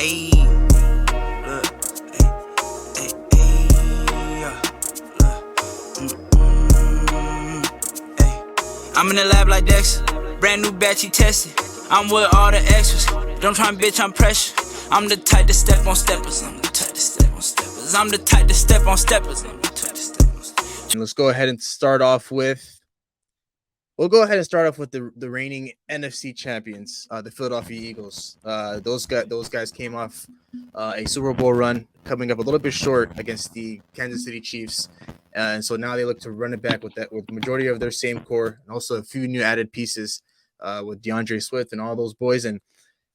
Ayy, look, ayy. I'm in the lab like Dexter, brand new batch he tested. I'm with all the extras, don't try and bitch, I'm pressure. I'm the type to step on steppers, I'm the type to step on steppers. I'm the type to step on steppers, I'm the type to step on steppers. Let's go ahead and start off with. We'll go ahead and start off with the reigning NFC champions, the Philadelphia Eagles. Those guys came off a Super Bowl run, coming up a little bit short against the Kansas City Chiefs, and so now they look to run it back with the majority of their same core, and also a few new added pieces with DeAndre Swift and all those boys. And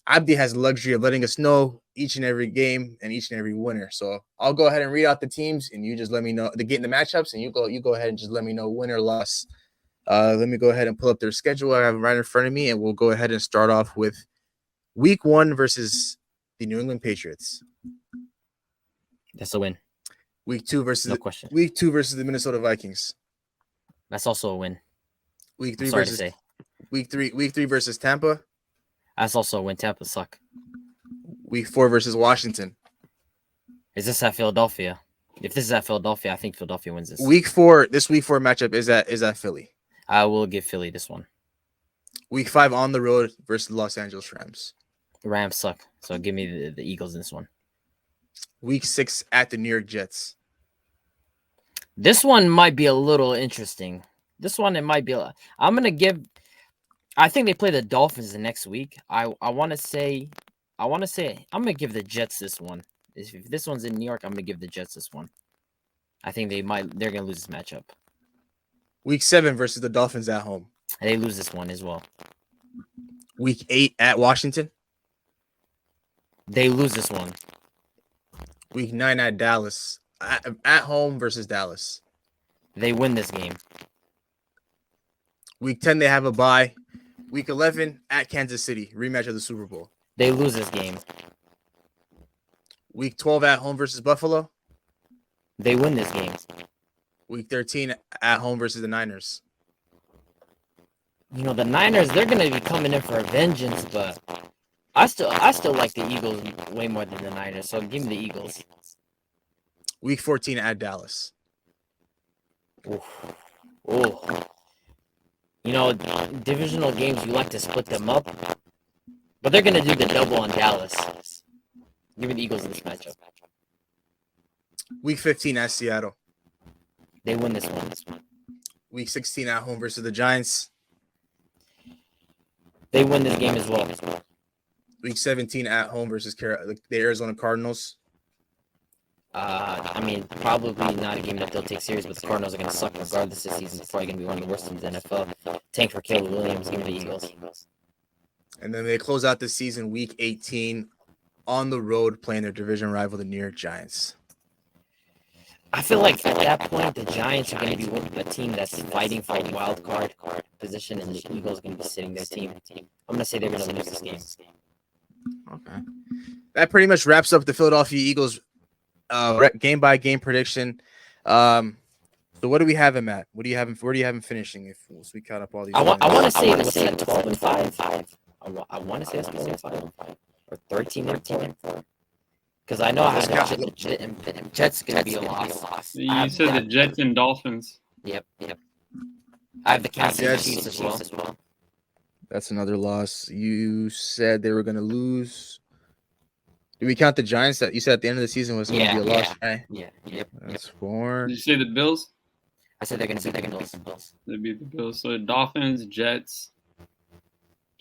Abdi has the luxury of letting us know each and every game and each and every winner. So I'll go ahead and read out the teams, and you just let me know the matchups, and you go ahead and just let me know win or loss. Let me go ahead and pull up their schedule. I have it right in front of me, and we'll go ahead and start off with Week 1 versus the New England Patriots. That's a win. Week 2 versus no question. Week 2 versus the Minnesota Vikings. That's also a win. Week 3 Sorry versus to say. Week 3 versus Tampa. That's also a win. Tampa suck. Week 4 versus Washington. Is this at Philadelphia? If this is at Philadelphia, I think Philadelphia wins this. Week 4 matchup is at Philly. I will give Philly this one. Week 5 on the road versus the Los Angeles Rams. The Rams suck, so give me the Eagles in this one. Week 6 at the New York Jets. This one might be a little interesting. This one, it might be. I'm going to give. I think they play the Dolphins the next week. I want to say. I'm going to give the Jets this one. If this one's in New York, I'm going to give the Jets this one. I think they're going to lose this matchup. Week 7 versus the Dolphins at home. They lose this one as well. Week 8 at Washington. They lose this one. Week 9 at Dallas. At home versus Dallas. They win this game. Week 10, they have a bye. Week 11 at Kansas City. Rematch of the Super Bowl. They lose this game. Week 12 at home versus Buffalo. They win this game. Week 13 at home versus the Niners. You know, the Niners, they're going to be coming in for a vengeance, but I still like the Eagles way more than the Niners, so give me the Eagles. Week 14 at Dallas. Oh. You know, divisional games, you like to split them up, but they're going to do the double on Dallas. Give me the Eagles in this matchup. Week 15 at Seattle. They win this one. Week 16 at home versus the Giants. They win this game as well. Week 17 at home versus the Arizona Cardinals. I mean, probably not a game that they'll take serious, but the Cardinals are going to suck regardless this season. It's probably going to be one of the worst teams in the NFL. Tank for Caleb Williams. Give me the Eagles. And then they close out the season Week 18 on the road playing their division rival, the New York Giants. I feel like at that point, the Giants are going to be a team that's fighting for a wild card position, and the Eagles are going to be sitting their team. I'm going to say they're going to lose this game. Okay. That pretty much wraps up the Philadelphia Eagles game-by-game prediction. So what do we have him at? Where do you have him finishing if we count up all these? I want to say it was 12-5. I want to say it's 12-5 or 13-4. Because I know I have the Jets going to be a loss. You said the Jets and Dolphins. Yep. I have the Kansas City Chiefs as well. That's another loss. You said they were going to lose. Did we count the Giants that you said at the end of the season was going to be a loss? Yeah. Yep. That's 4. Did you say the Bills? I said they're going to beat the Bills. They beat the Bills. So the Dolphins, Jets,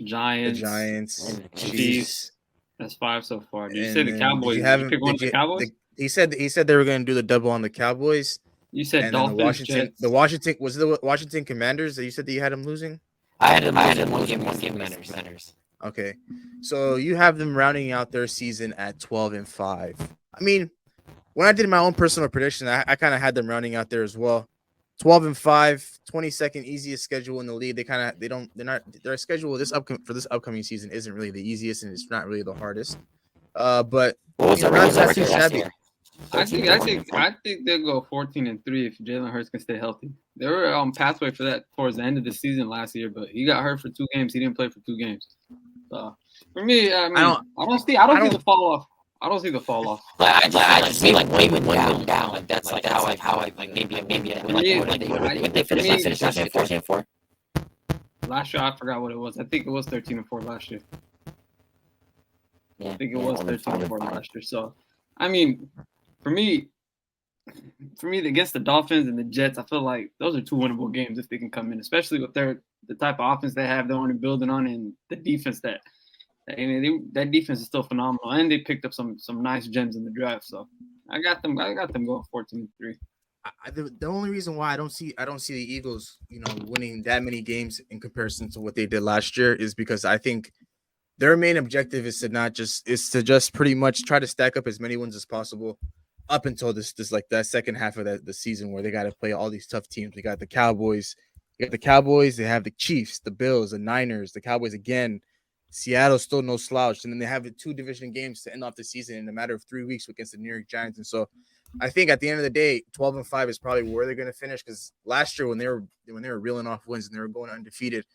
Giants, and Chiefs. That's 5 so far. Did you say the Cowboys? Did you pick one of the Cowboys? He said they were going to do the double on the Cowboys. You said and Dolphins, Jets. The Washington Commanders that you said that you had them losing? I had them losing one game Commanders. Okay. So you have them rounding out their season at 12-5. I mean, when I did my own personal prediction, I kind of had them rounding out there as well. 12-5, 22nd easiest schedule in the league. Their schedule for this upcoming season isn't really the easiest, and it's not really the hardest. But what was not too shabby. I think they'll go 14-3 if Jalen Hurts can stay healthy. They were on pathway for that towards the end of the season last year, but he got hurt for 2 games. He didn't play for 2 games. For me, I don't see the fall off. I don't see the fall off. I just see like way down. Like that's like how I like maybe would they finish 14-4? Last year, I forgot what it was. I think it was 13-4 last year. Yeah, I think it was 13-4 last year. So, I mean, for me, against the Dolphins and the Jets, I feel like those are 2 winnable games if they can come in, especially with the type of offense they have. They're only building on, and the defense that defense is still phenomenal, and they picked up some nice gems in the draft. So, I got them going 14-3. The only reason why I don't see the Eagles, winning that many games in comparison to what they did last year is because I think their main objective is to just pretty much try to stack up as many wins as possible up until this like that second half of the season where they got to play all these tough teams. They got the Cowboys, they have the Chiefs, the Bills, the Niners, the Cowboys again. Seattle's still no slouch, and then they have the 2 division games to end off the season in a matter of 3 weeks against the New York Giants. And so I think at the end of the day, 12-5 is probably where they're going to finish, because last year when they were reeling off wins and they were going undefeated,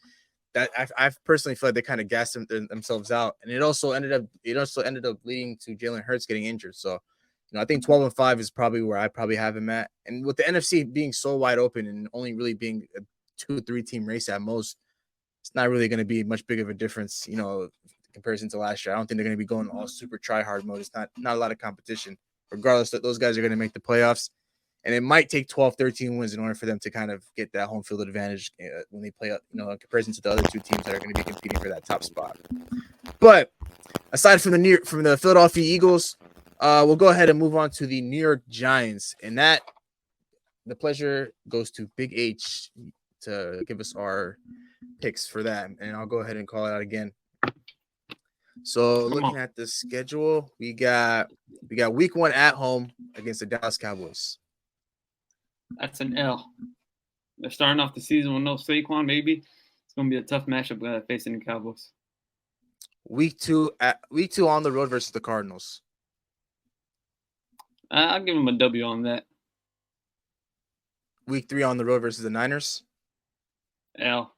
that I've personally felt like they kind of gassed themselves out, and it also ended up leading to Jalen Hurts getting injured. So, I think 12-5 is probably where I probably have him at. And with the NFC being so wide open and only really being a 2-3 team race at most, it's not really going to be much big of a difference, in comparison to last year. I don't think they're going to be going all super try hard mode. It's not a lot of competition. Regardless, that those guys are going to make the playoffs, and it might take 12, 13 wins in order for them to kind of get that home field advantage when they play, in comparison to the other 2 teams that are going to be competing for that top spot. But aside from the Philadelphia Eagles, we'll go ahead and move on to the New York Giants, and that the pleasure goes to Big H to give us our picks for that, and I'll go ahead and call it out again. So looking at the schedule, we got week 1 at home against the Dallas Cowboys. That's an L. They're starting off the season with no Saquon. Maybe it's going to be a tough matchup facing the Cowboys. Week 2 on the road versus the Cardinals. I'll give them a W on that. Week 3 on the road versus the Niners. L.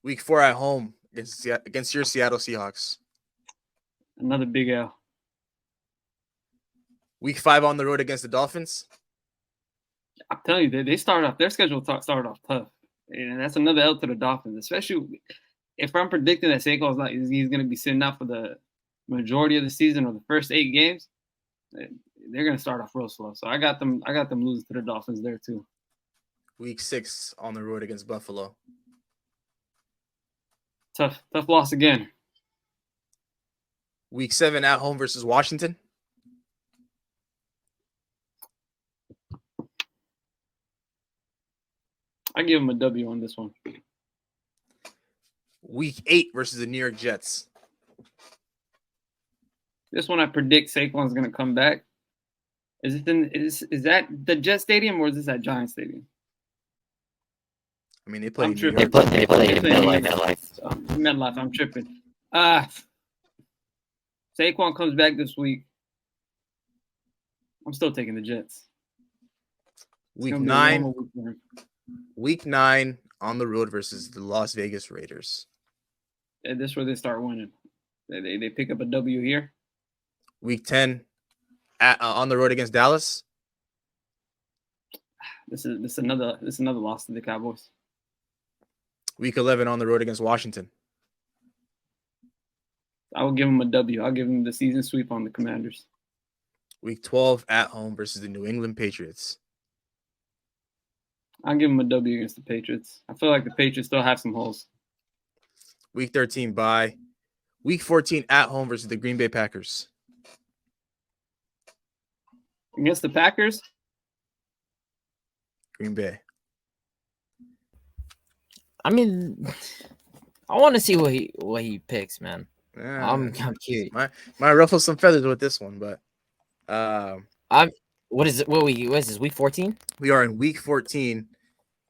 Week 4 at home against your Seattle Seahawks. Another big L. Week 5 on the road against the Dolphins. I'm telling you, they started off their schedule started off tough, and that's another L to the Dolphins. Especially if I'm predicting that Saquon's he's going to be sitting out for the majority of the season or the first 8 games, they're going to start off real slow. So I got them losing to the Dolphins there too. Week 6 on the road against Buffalo. Tough loss again. Week 7 at home versus Washington. I give them a W on this one. Week 8 versus the New York Jets. This one I predict Saquon's going to come back. Is that the Jet Stadium or is this at Giant Stadium? I mean, they play MetLife. I'm tripping. Saquon comes back this week. I'm still taking the Jets. Week 9 on the road versus the Las Vegas Raiders. And this is where they start winning. They pick up a W here. Week 10 on the road against Dallas. This is another loss to the Cowboys. Week 11 on the road against Washington. I will give them a W. I'll give them the season sweep on the Commanders. Week 12 at home versus the New England Patriots. I'll give them a W against the Patriots. I feel like the Patriots still have some holes. Week 13 bye. Week 14 at home versus the Green Bay Packers. Against the Packers? Green Bay. I mean, I want to see what he picks, man. I'm curious. Might ruffle some feathers with this one, but what is it? What is this? Week 14? We are in week 14,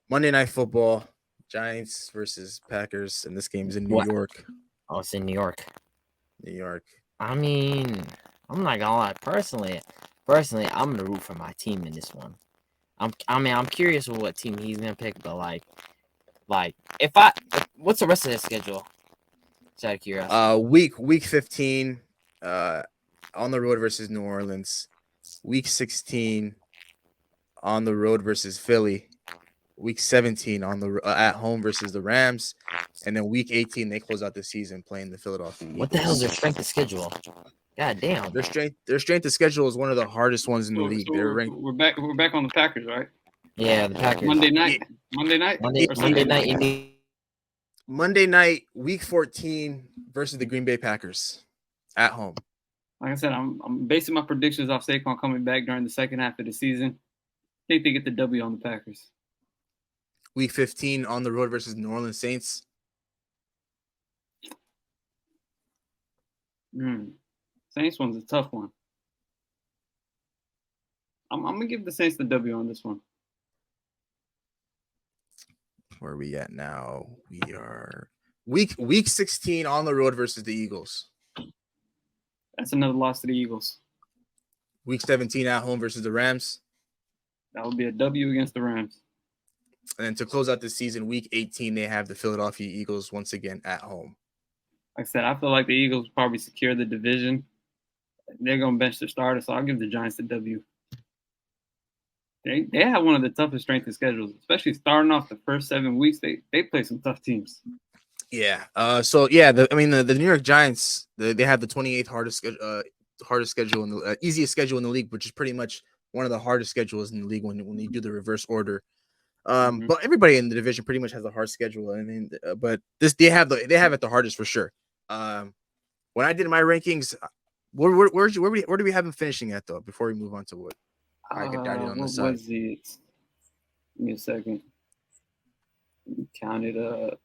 Monday Night Football, Giants versus Packers, and this game is in New York. Oh, it's in New York. New York. I mean, I'm not gonna lie. Personally, I'm gonna root for my team in this one. I'm curious with what team he's gonna pick, but like, what's the rest of the schedule? Just out of curiosity. Week 15 on the road versus New Orleans. Week 16 on the road versus Philly. Week 17 on the at home versus the Rams, and then week 18 they close out the season playing the Philadelphia Eagles. What the hell is their strength of schedule? God damn. Their strength of schedule is one of the hardest ones in the league. So They're ranked. we're back on the Packers, right? Yeah, the Packers. Monday night. Yeah. Monday night. Monday Or Sunday night. You need Monday night, week 14 versus the Green Bay Packers at home. Like I said, I'm basing my predictions off Saquon coming back during the second half of the season. I think they get the W on the Packers. Week 15 on the road versus New Orleans Saints. Saints one's a tough one. I'm gonna give the Saints the W on this one. Where are we at now? We are week 16 on the road versus the Eagles. That's another loss to the Eagles. Week 17 at home versus the Rams. That would be a W against the Rams. And then to close out the season, week 18, they have the Philadelphia Eagles once again at home. Like I said, I feel like the Eagles probably secure the division. They're going to bench their starter, so I'll give the Giants the W. They have one of the toughest strength of schedules, especially starting off the first 7 weeks. They play some tough teams. Yeah. The New York Giants, they have the 28th hardest schedule in the easiest schedule in the league, which is pretty much one of the hardest schedules in the league when you do the reverse order. But everybody in the division pretty much has a hard schedule. I mean, but they have it the hardest for sure. When I did my rankings, where do we have them finishing at though? Before we move on to what I get down on the side. Was it? Give me a second. Let me count it up.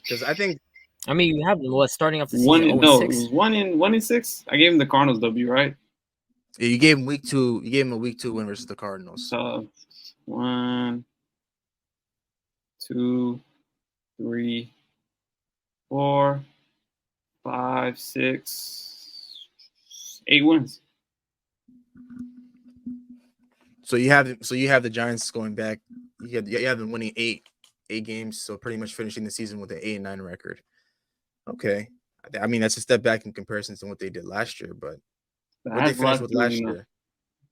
Because I think you have them starting off the season. It was 6? 1-6. I gave him the Cardinals W, right? Yeah, you gave him week 2. You gave him a week 2 win versus the Cardinals. So 1, 2, 3, 4, 5, 6, 8 wins. So you have the Giants going back. You have them winning eight games, so pretty much finishing the season with an 8-9 record. Okay, I mean that's a step back in comparison to what they did last year, but what they finished with last year.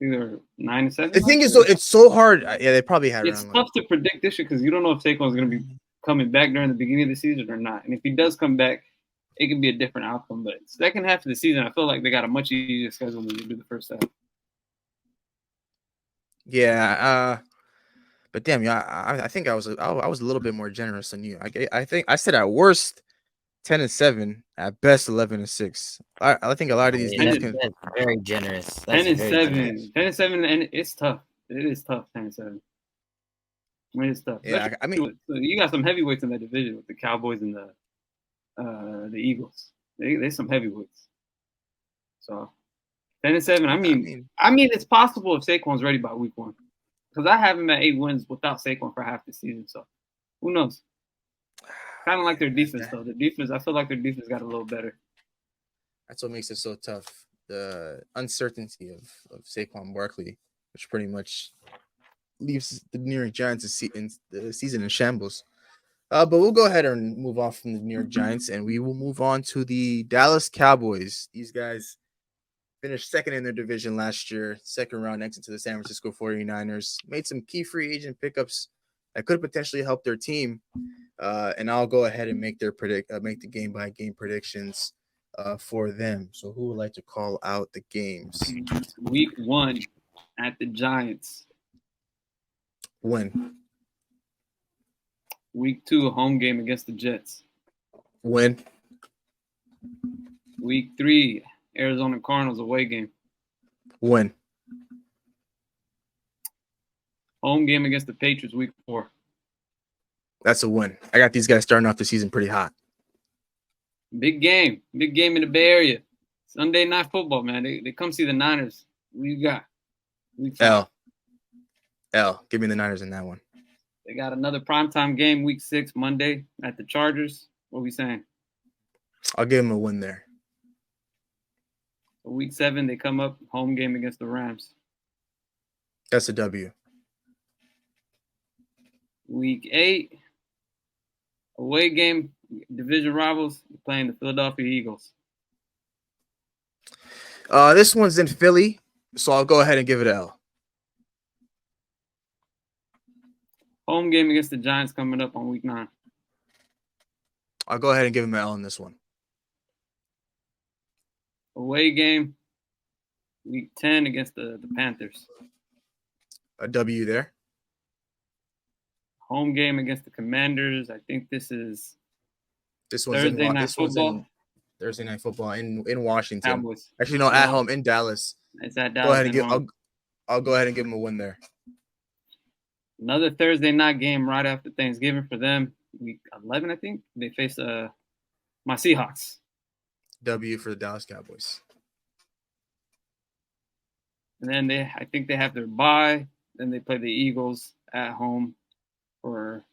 Either 9-7. The thing is, though, it's so hard. Yeah, they probably had. It's tough to predict this year because you don't know if Saquon's going to be coming back during the beginning of the season or not. And if he does come back, it could be a different outcome. But second half of the season, I feel like they got a much easier schedule than they do the first half. Yeah, but damn, I think I was a little bit more generous than you. I think I said at worst 10-7, at best 11-6. I think a lot of these teams can. That's very generous. 10-7, 10-7, and it's tough. It is tough. 10-7. It is tough. Yeah, I mean, you got some heavyweights in that division with the Cowboys and the Eagles. There's some heavyweights. So 10-7. I mean, it's possible if Saquon's ready by week 1, because I have him at 8 wins without Saquon for half the season. So who knows? Kind of like their defense, though. The defense, I feel like their defense got a little better. That's what makes it so tough. The uncertainty of Saquon Barkley, which pretty much leaves the New York Giants in the season in shambles. But we'll go ahead and move off from the New York Giants, and we will move on to the Dallas Cowboys. These guys finished second in their division last year, second round exit to the San Francisco 49ers. Made some key free agent pickups that could potentially help their team. And I'll go ahead and make the game by game predictions for them. So who would like to call out the games? Week 1 at the Giants. Win. Week 2, a home game against the Jets. Win. Week 3, Arizona Cardinals away game. Win. Home game against the Patriots week 4. That's a win. I got these guys starting off the season pretty hot. Big game in the Bay Area. Sunday night football, man. They come see the Niners. What you got? L. Give me the Niners in that one. They got another primetime game week 6, Monday at the Chargers. What are we saying? I'll give them a win there. Week 7, they come up, home game against the Rams. That's a W. Week 8, away game, division rivals, playing the Philadelphia Eagles. This one's in Philly, so I'll go ahead and give it an L. Home game against the Giants coming up on week 9. I'll go ahead and give him an L on this one. Away game, week 10 against the Panthers. A W there. Home game against the Commanders. I think this one's Thursday night football. Thursday night football in Washington. Cowboys. Actually, no, at home in Dallas. It's at Dallas. Go ahead and I'll go ahead and give him a win there. Another Thursday night game right after Thanksgiving for them. Week 11, I think. They face my Seahawks. W for the Dallas Cowboys. And then I think they have their bye. Then they play the Eagles at home for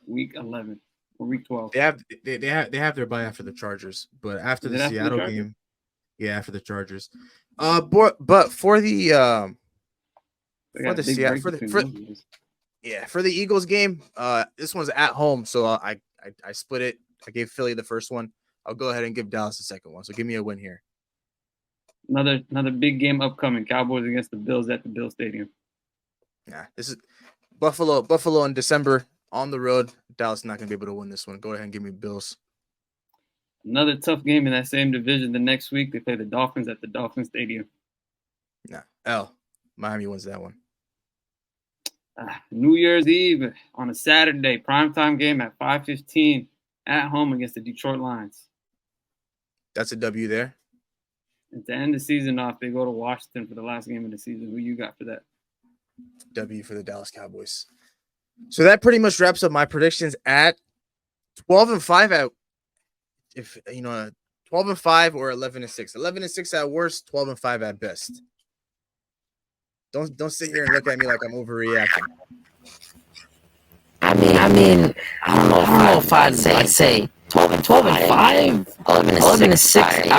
week 11 or week 12. They have their bye after the Chargers, but after the Seattle game, after the Chargers. But for the for the Eagles game, this one's at home, so I split it. I gave Philly the first one. I'll go ahead and give Dallas the second one. So give me a win here. Another big game upcoming. Cowboys against the Bills at the Bill Stadium. Yeah, this is Buffalo in December on the road. Dallas not gonna be able to win this one. Go ahead and give me Bills. Another tough game in that same division. The next week they play the Dolphins at the Dolphin Stadium. Nah, L. Miami wins that one. New Year's Eve on a Saturday, primetime game at 5:15 at home against the Detroit Lions. That's a W there. And to end the season off, they go to Washington for the last game of the season. Who you got for that? W for the Dallas Cowboys. So that pretty much wraps up my predictions at 12-5 at 12-5 or 11-6. 11-6 at worst, 12-5 at best. Don't sit here and look at me like I'm overreacting. I mean, I don't know if I'd say 12-5, 11-6.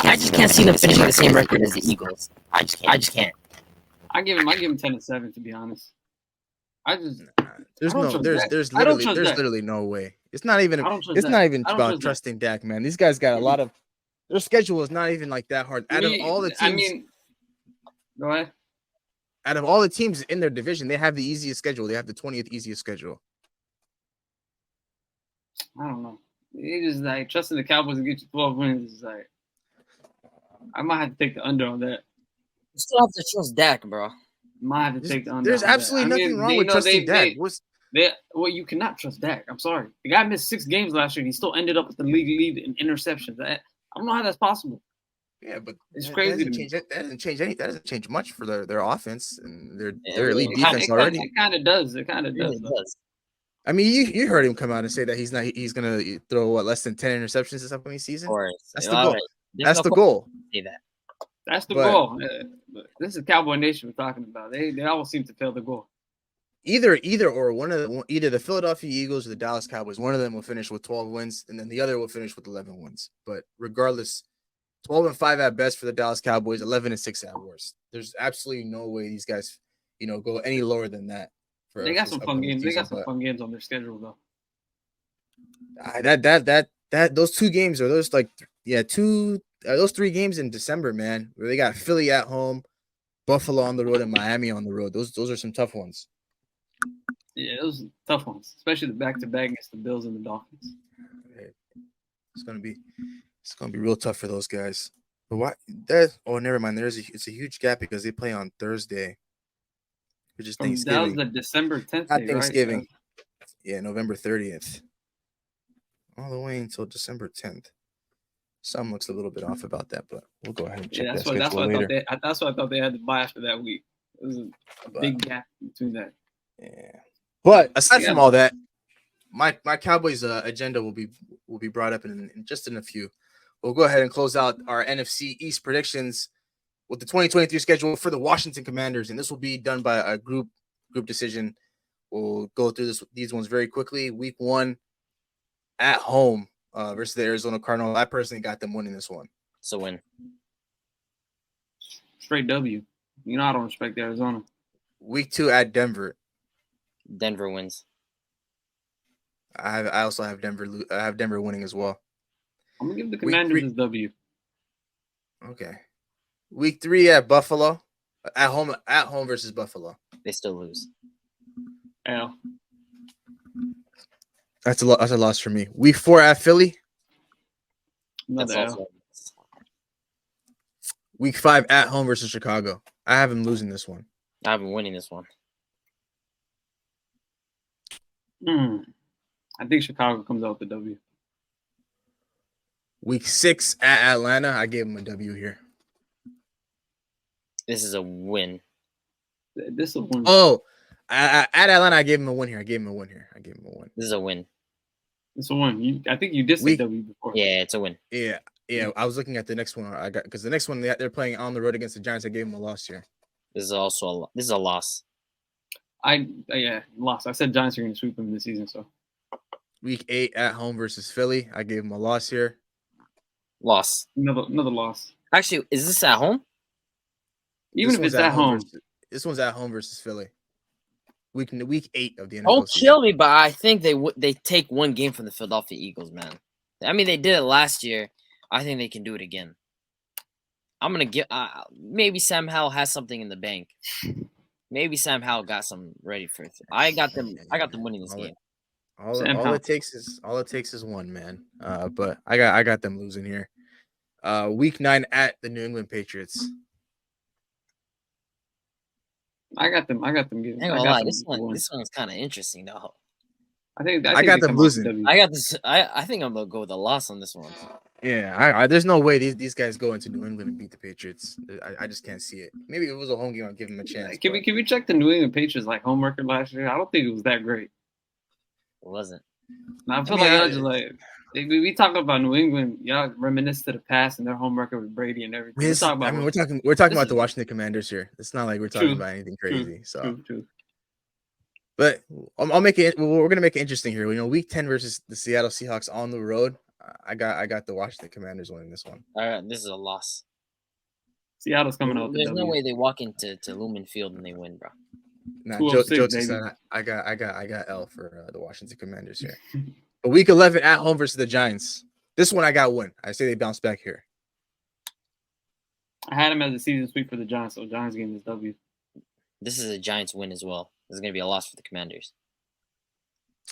I just can't see them finishing the same record as the Eagles. I just can't. I give him 10-7 to be honest. There's literally no way. It's not even about trusting Dak, man. These guys got a lot of their schedule is not even like that hard. Out of all the teams, go ahead. Out of all the teams in their division, they have the easiest schedule. They have the 20th easiest schedule. I don't know. It's just like trusting the Cowboys to get you 12 wins is like I might have to take the under on that. You still have to trust Dak, bro. Might have to take the under. There's absolutely nothing wrong with trusting Dak. Well, you cannot trust Dak. I'm sorry. The guy missed 6 games last year and he still ended up with the league lead in interceptions. I don't know how that's possible. Yeah, but it's crazy. That doesn't change anything. That doesn't change much for their offense and their elite defense already. It kind of does. It kind of does. I mean, you heard him come out and say that he's gonna throw less than 10 interceptions this upcoming season. That's the goal. That's the goal. Say that. That's the goal. But this is Cowboy Nation we're talking about. They always seem to fail the goal. Either the Philadelphia Eagles or the Dallas Cowboys. One of them will finish with 12 wins, and then the other will finish with 11 wins. But regardless, 12-5 at best for the Dallas Cowboys, 11-6 at worst. There's absolutely no way these guys, go any lower than that. They got some fun games. They got some fun games on their schedule, though. Those 2 games are those those 3 games in December, man. Where they got Philly at home, Buffalo on the road, and Miami on the road. Those are some tough ones. Yeah, those are tough ones, especially the back-to-back against the Bills and the Dolphins. It's gonna be real tough for those guys. But why? Never mind. It's a huge gap because they play on Thursday, which is Thanksgiving. That was the December 10th. Not Thanksgiving. Right? Yeah, November 30th. All the way until December 10th. Some looks a little bit off about that, but we'll go ahead and check that schedule later. That's why I thought they had to buy after that week. It was a big gap between that. Yeah. But aside from all that, my Cowboys agenda will be brought up in a few. We'll go ahead and close out our NFC East predictions with the 2023 schedule for the Washington Commanders, and this will be done by a group decision. We'll go through these ones very quickly. Week 1 at home versus the Arizona Cardinals. I personally got them winning this one. It's a win. Straight W. I don't respect Arizona. Week 2 at Denver. Denver wins. I also have Denver. I have Denver winning as well. I'm gonna give the Commanders a W. Okay. Week 3 at Buffalo. At home versus Buffalo. They still lose. L. That's a loss for me. Week 4 at Philly. That's Another also. L. Week 5 at home versus Chicago. I have him losing this one. I have been winning this one. I think Chicago comes out with the W. Week 6 at Atlanta. I gave him a W here. This is a win. This is a win. Oh, at Atlanta, I gave him a win here. This is a win. It's a win. I think you did say W before. Yeah, it's a win. Yeah. I was looking at the next one I got because the next one they're playing on the road against the Giants. I gave them a loss here. This is also a loss. Lost. I said Giants are going to sweep them this season. So Week 8 at home versus Philly. I gave them a loss here. Loss. another loss. Actually, is this at home? Even if it's at home. This one's at home versus Philly. Week 8 of the NFL Don't season. kill me, but I think they take one game from the Philadelphia Eagles, man. I mean, they did it last year. I think they can do it again. I'm gonna get maybe Sam Howell has something in the bank. Maybe Sam Howell got some ready for it. I got them winning this game. All it takes is one, man. But I got them losing here. Week 9 at the New England Patriots. I got them getting. Hang on, lie. This one's kind of interesting though. I think I got them losing. I got this. I think I'm gonna go with a loss on this one. Yeah, there's no way these guys go into New England and beat the Patriots. I just can't see it. Maybe if it was a home game, I'd give them a chance. Can we check the New England Patriots home record last year? I don't think it was that great. It wasn't. I feel like y'all just like we talk about New England. Y'all reminisce to the past and their home record with Brady and everything. We're talking about the Washington Commanders here. It's not like we're talking about anything crazy. True. But I'll make it. We're gonna make it interesting here. Week 10 versus the Seattle Seahawks on the road. I got the Washington Commanders winning this one. All right, this is a loss. Seattle's coming out. There's no way they walk into Lumen Field and they win, bro. Nah, jokes aside, I got L for the Washington Commanders here. But week 11 at home versus the Giants. This one I got win. I say they bounce back here. I had him as a season sweep for the Giants, so Giants getting this W. This is a Giants win as well. This is gonna be a loss for the Commanders.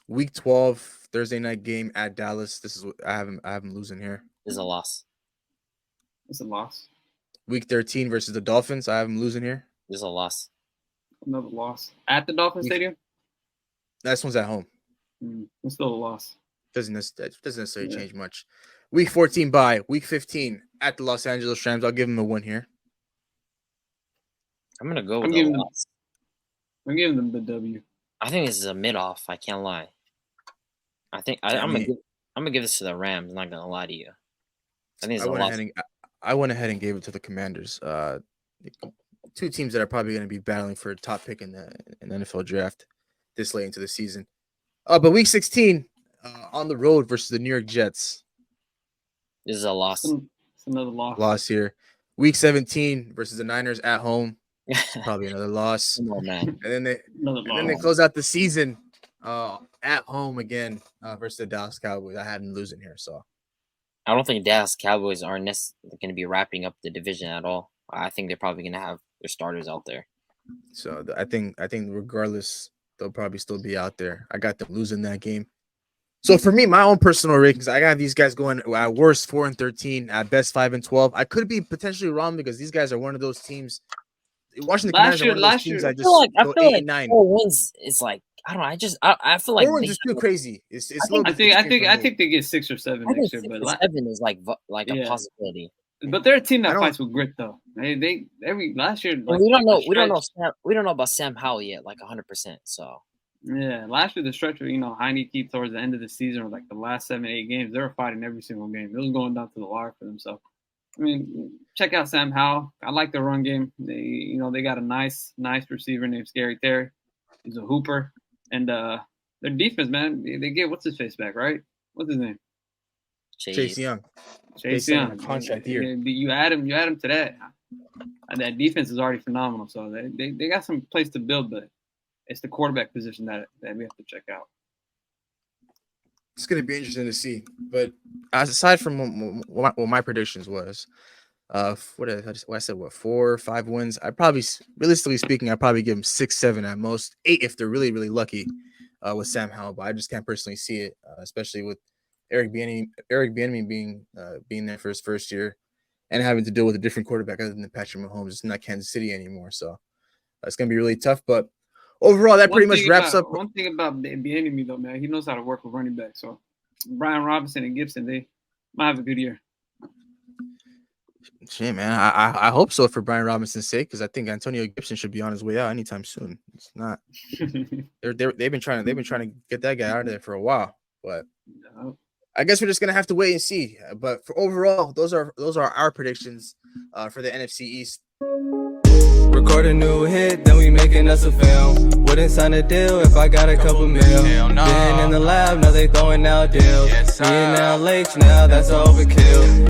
Week 12 Thursday night game at Dallas. This is what I have them losing here. This is a loss. It's a loss. Week 13 versus the Dolphins. I have them losing here. This is a loss. Another loss at the Dolphin Stadium. This one's at home. It's still a loss. Doesn't necessarily change much. Week 14 bye. Week 15 at the Los Angeles Rams. I'll give them a win here. I'm gonna go with a loss. I'm giving them the W. I think this is a mid-off. I can't lie. I think I'm gonna give this to the Rams. I'm not gonna lie to you. I think it's a loss. I went ahead and gave it to the Commanders. Two teams that are probably going to be battling for a top pick in the NFL draft this late into the season. But week 16 on the road versus the New York Jets. This is a loss. It's another loss. Loss here. Week 17 versus the Niners at home. Probably another loss. Come on, man. And then they close out the season at home again versus the Dallas Cowboys. I had them losing here, so I don't think Dallas Cowboys are going to be wrapping up the division at all. I think they're probably going to have their starters out there. So I think regardless, they'll probably still be out there. I got them losing that game. So for me, my own personal rankings, I got these guys going at worst 4-13, at best 5-12. I could be potentially wrong because these guys are one of those teams. Washington Commanders are one of those teams. I feel like 8-9. 4 wins is like I don't know. I feel like 4 wins is too crazy. I think they get 6 or 7 next year, but 7 is like a possibility. But they're a team that fights with grit, though. Every last year. We don't know about Sam Howell yet, 100%. So yeah, last year the stretch of Heineke towards the end of the season or the last 7-8 games, they were fighting every single game. It was going down to the wire for them. So I mean, check out Sam Howell. I like the run game. They got a nice receiver named Scary Terry. He's a hooper, and their defense, man, they get what's his face back, right? What's his name? Chase Young. Chase Young. Contract year. You add him to that. That defense is already phenomenal. So they got some place to build, but it's the quarterback position that we have to check out. It's going to be interesting to see. But aside from what my predictions was, What I said, what, 4 or 5 wins? I probably, realistically speaking, I probably give them 6, 7 at most, 8 if they're really, really lucky with Sam Howell. But I just can't personally see it, especially with Eric Bieniemy being there for his first year and having to deal with a different quarterback other than Patrick Mahomes. It's not Kansas City anymore, so it's gonna be really tough. But overall, that pretty much wraps up. One thing about Bieniemy though, man, he knows how to work with running back. So Brian Robinson and Gibson, they might have a good year. Shit, man. I hope so for Brian Robinson's sake, because I think Antonio Gibson should be on his way out anytime soon. It's not. They've been trying to get that guy out of there for a while, but I guess we're just gonna have to wait and see. But for overall, those are our predictions for the NFC East. Record a new hit, then we making us a film. Wouldn't sign a deal if I got a couple mil. Been in the lab, now they throwing out deals. Me and now Lakes, now that's overkill.